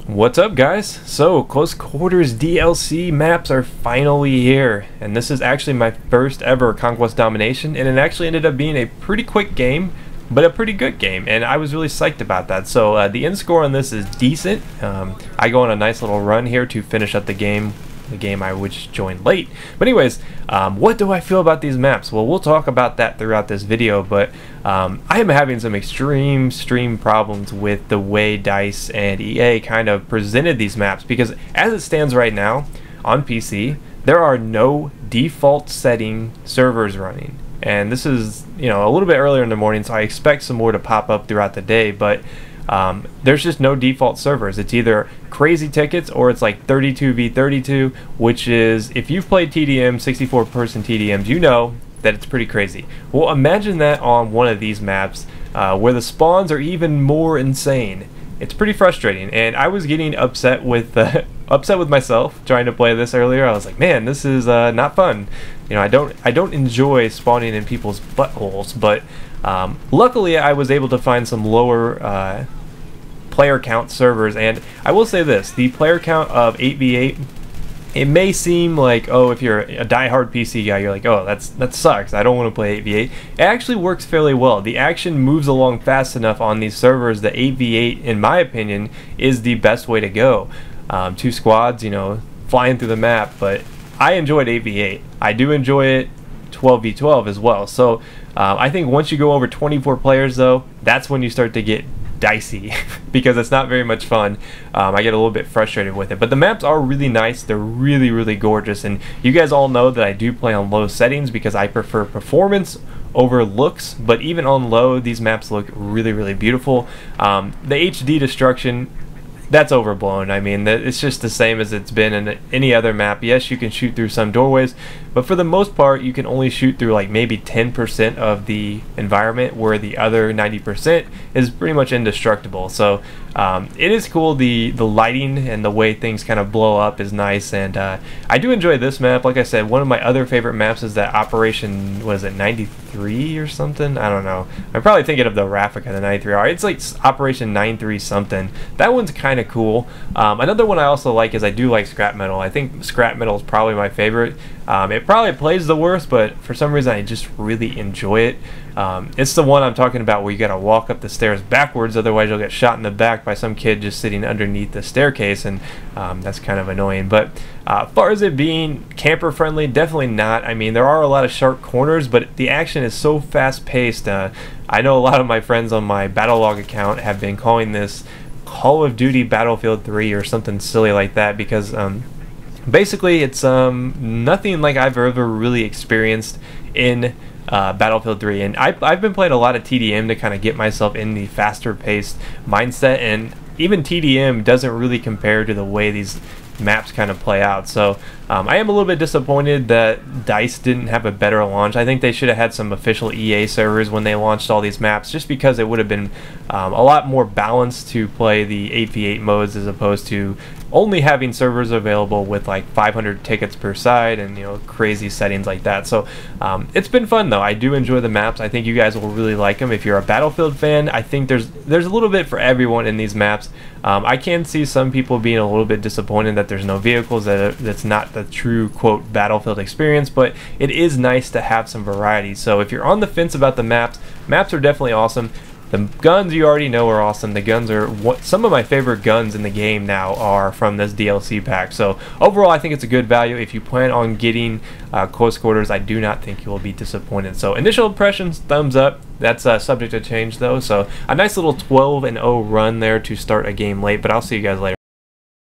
What's up, guys? So Close Quarters DLC maps are finally here, and this is actually my first ever Conquest Domination, and it actually ended up being a pretty quick game, but a pretty good game, and I was really psyched about that. So the end score on this is decent. I go on a nice little run here to finish up the game I which joined late. But anyways, what do I feel about these maps? Well, we'll talk about that throughout this video, but I am having some extreme problems with the way DICE and EA kind of presented these maps, because as it stands right now on PC, there are no default setting servers running. And this is, you know, a little bit earlier in the morning, so I expect some more to pop up throughout the day, but there's just no default servers. It's either crazy tickets or it's like 32v32, which is, if you've played TDM, 64-person TDMs, you know that it's pretty crazy. Well, imagine that on one of these maps where the spawns are even more insane. It's pretty frustrating, and I was getting upset with myself trying to play this earlier. I was like, man, this is not fun. You know, I don't enjoy spawning in people's buttholes, but luckily I was able to find some lower player count servers, and I will say this: the player count of 8v8, it may seem like, oh, if you're a die-hard PC guy, you're like, oh, that sucks, I don't want to play 8v8. It actually works fairly well. The action moves along fast enough on these servers that 8v8, in my opinion, is the best way to go. Two squads, you know, flying through the map, but I enjoyed 8v8. I do enjoy it 12v12 as well. So I think once you go over 24 players, though, that's when you start to get dicey because it's not very much fun. I get a little bit frustrated with it, but the maps are really nice. They're really gorgeous, and you guys all know that I do play on low settings because I prefer performance over looks, but even on low, these maps look really beautiful. The HD destruction, that's overblown. I mean, it's just the same as it's been in any other map. Yes, you can shoot through some doorways, but for the most part, you can only shoot through like maybe 10% of the environment, where the other 90% is pretty much indestructible. So it is cool. The lighting and the way things kind of blow up is nice, and I do enjoy this map. Like I said, one of my other favorite maps is that Operation, what is it, 93 or something? I don't know. I'm probably thinking of the Raffica, the 93R. It's like Operation 93 something. That one's kind of cool. Another one I also like is I do like Scrap Metal. I think Scrap Metal is probably my favorite. It probably plays the worst, but for some reason I just really enjoy it. It's the one I'm talking about where you gotta walk up the stairs backwards, otherwise you'll get shot in the back by some kid just sitting underneath the staircase, and that's kind of annoying. But as far as it being camper friendly, definitely not. I mean, there are a lot of sharp corners, but the action is so fast paced. I know a lot of my friends on my Battlelog account have been calling this Call of Duty Battlefield 3 or something silly like that, because basically it's nothing like I've ever really experienced in Battlefield 3, and I've been playing a lot of TDM to kind of get myself in the faster paced mindset, and even TDM doesn't really compare to the way these maps kind of play out. So I am a little bit disappointed that DICE didn't have a better launch. I think they should have had some official EA servers when they launched all these maps, just because it would have been a lot more balanced to play the 8v8 modes as opposed to only having servers available with like 500 tickets per side and, you know, crazy settings like that. So it's been fun though. I do enjoy the maps. I think you guys will really like them. If you're a Battlefield fan, I think there's a little bit for everyone in these maps. I can see some people being a little bit disappointed that there's no vehicles, that's not the true quote Battlefield experience, but it is nice to have some variety. So if you're on the fence about the maps are definitely awesome. The guns you already know are awesome. The guns are some of my favorite guns in the game now are from this DLC pack. So overall, I think it's a good value. If you plan on getting Close Quarters, I do not think you will be disappointed. So initial impressions, thumbs up. That's subject to change though. So a nice little 12-0 run there to start a game late, but I'll see you guys later.